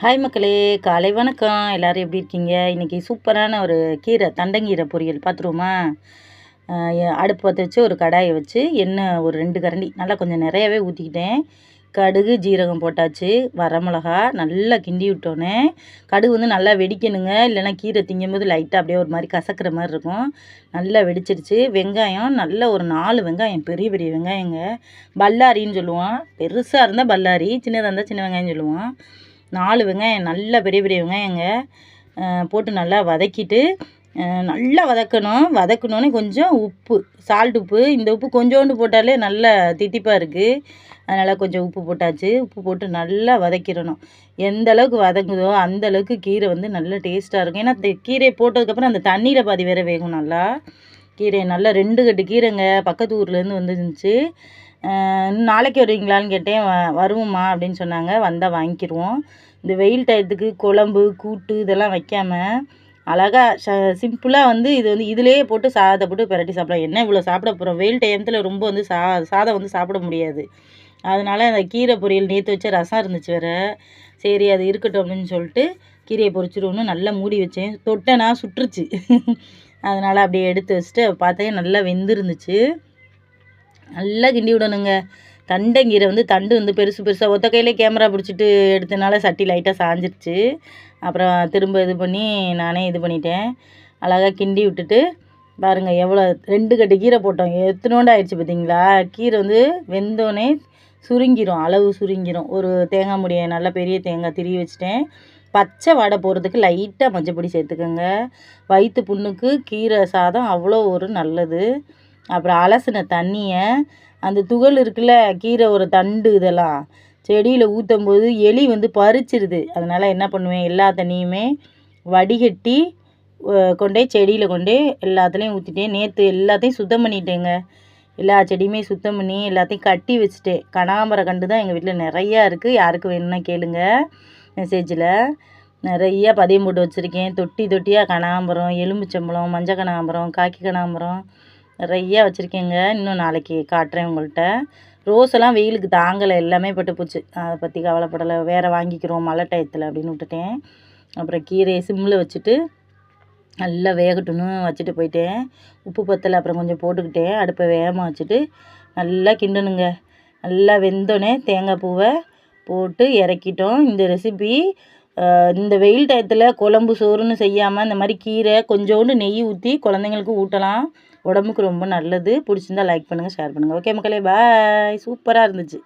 Hi மக்களே, காலை வணக்கம். எல்லோரும் எப்படி இருக்கீங்க? இன்றைக்கி சூப்பரான ஒரு கீரை, தண்டங்கீரை பொரியல் பார்த்துருவோமா? அடுப்பு பற்ற வச்சு ஒரு கடாயை வச்சு எண்ணெய் ஒரு 2 கரண்டி நல்லா கொஞ்சம் நிறையாவே ஊற்றிக்கிட்டேன். கடுகு ஜீரகம் போட்டாச்சு, வரமிளகா நல்லா கிண்டி விட்டோன்னே கடுகு வந்து நல்லா வெடிக்கணுங்க. இல்லைன்னா கீரை திங்கும்போது லைட்டாக அப்படியே ஒரு மாதிரி கசக்கிற மாதிரி இருக்கும். நல்லா வெடிச்சிருச்சு. வெங்காயம் நல்ல ஒரு 4 வெங்காயம், பெரிய பெரிய வெங்காயங்க. பல்லாரின்னு சொல்லுவோம். பெருசாக இருந்தால் பல்லாரி, சின்னதாக இருந்தால் சின்ன வெங்காயம் சொல்லுவோம். 4 வெங்காயம் நல்லா பெரிய பெரிய வெங்காயங்க போட்டு நல்லா வதக்கிட்டு நல்லா வதக்கணும். வதக்கணுன்னே கொஞ்சம் உப்பு, சால்ட் உப்பு. இந்த உப்பு கொஞ்சோண்டு போட்டாலே நல்லா தித்திப்பாக இருக்குது. அதனால் கொஞ்சம் உப்பு போட்டாச்சு. உப்பு போட்டு நல்லா வதக்கிடணும். எந்த அளவுக்கு வதங்குதோ அந்த அளவுக்கு கீரை வந்து நல்லா டேஸ்ட்டாக இருக்கும். ஏன்னா கீரையை போட்டதுக்கப்புறம் அந்த தண்ணியில் பாதி வேற வேகும். நல்லா கீரையை நல்லா 2 கட்டு கீரைங்க பக்கத்து ஊர்லேருந்து வந்துருந்துச்சு. நாளைக்கு வருவீங்களான்னு கேட்டேன். வருவோம்மா அப்படின்னு சொன்னாங்க. வந்தால் வாங்கிக்கிடுவோம். இந்த வெயில் டயத்துக்கு குழம்பு கூட்டு இதெல்லாம் வைக்காமல் அழகாக சிம்பிளாக வந்து இது வந்து இதிலேயே போட்டு சாதத்தை போட்டு பிரட்டி சாப்பிடலாம். என்ன இவ்வளோ சாப்பிட போகிறோம்? வெயில் டைமத்தில் ரொம்ப வந்து சாதம் வந்து சாப்பிட முடியாது. அதனால் அந்த கீரை பொரியல் நேற்று வச்ச ரசம் இருந்துச்சு வேறு. சரி அது இருக்கட்டும் அப்படின்னு சொல்லிட்டு கீரையை பொரிச்சிடுவோன்னு நல்லா மூடி வச்சேன். தொட்டேன்னா சுட்டுருச்சு. அதனால் அப்படியே எடுத்து வச்சுட்டு பார்த்தேன் நல்லா வெந்துருந்துச்சு. நல்லா கிண்டி விடணுங்க. தண்டங்கீரை வந்து தண்டு வந்து பெருசு பெருசாக ஒத்த கையிலே கேமரா பிடிச்சிட்டு எடுத்தனால சட்டி லைட்டாக சாஞ்சிருச்சு. அப்புறம் திரும்ப இது பண்ணி நானே இது பண்ணிட்டேன். அழகாக கிண்டி விட்டுட்டு பாருங்கள் எவ்வளோ 2 கட்டு கீரை போட்டோம். எத்தனோண்டு ஆயிடுச்சு பார்த்தீங்களா? கீரை வந்து வெந்தோடனே சுருங்கிரும், அளவு சுருங்கிரும். ஒரு தேங்காய் மூடியை நல்லா பெரிய தேங்காய் திருவி வச்சுட்டேன். பச்சை வாடை போகிறதுக்கு லைட்டாக மஞ்சப்பொடி சேர்த்துக்கோங்க. வயிற்று புண்ணுக்கு கீரை சாதம் அவ்வளோ ஒரு நல்லது. அப்புறம் அலசின தண்ணியை அந்த துகள் இருக்குல்ல, கீரை ஒரு தண்டு இதெல்லாம் செடியில் ஊற்றும்போது எலி வந்து பறிச்சிருது. அதனால் என்ன பண்ணுவேன், எல்லா தண்ணியுமே வடிகட்டி கொண்டே செடியில் கொண்டே எல்லாத்துலேயும் ஊற்றிட்டேன். நேற்று எல்லாத்தையும் சுத்தம் பண்ணிட்டேங்க. எல்லா செடியுமே சுத்தம் பண்ணி எல்லாத்தையும் கட்டி வச்சுட்டேன். கனகாம்பரம் கண்டு தான் எங்கள் வீட்டில் நிறையா இருக்குது. யாருக்கு வேணும்னா கேளுங்க மெசேஜில். நிறையா பதியம் போட்டு வச்சுருக்கேன். தொட்டி தொட்டியாக கனகாம்பரம், எலுமிச்சம்பழம், மஞ்சள் கனகாம்பரம், காக்கி கனகாம்பரம் நிறையா வச்சுருக்கேங்க. இன்னும் நாளைக்கு காட்டுறேன் உங்கள்கிட்ட. ரோஸெல்லாம் வெயிலுக்கு தாங்கலை, எல்லாமே பட்டு போச்சு. அதை பற்றி கவலைப்படலை. வேறு வாங்கிக்கிறோம் மழை டயத்தில் அப்படின்னு விட்டுட்டேன். அப்புறம் கீரையை சிம்மில் வச்சுட்டு நல்லா வேகட்டுன்னு வச்சுட்டு போயிட்டேன். உப்பு பத்தலை, அப்புறம் கொஞ்சம் போட்டுக்கிட்டேன். அடுப்பை வேகமாக வச்சுட்டு நல்லா கிண்டணுங்க. நல்லா வெந்தோடனே தேங்காய் பூவை போட்டு இறக்கிட்டோம். இந்த ரெசிபி இந்த வெயில் டயத்தில் குழம்பு சோறுன்னு செய்யாமல் இந்த மாதிரி கீரை கொஞ்சோண்டு நெய் ஊற்றி குழந்தைங்களுக்கு ஊட்டலாம். உடம்புக்கு ரொம்ப நல்லது. பிடிச்சிருந்தா லைக் பண்ணுங்கள், ஷேர் பண்ணுங்கள். ஓகே மக்களே, பாய். சூப்பராக இருந்துச்சு.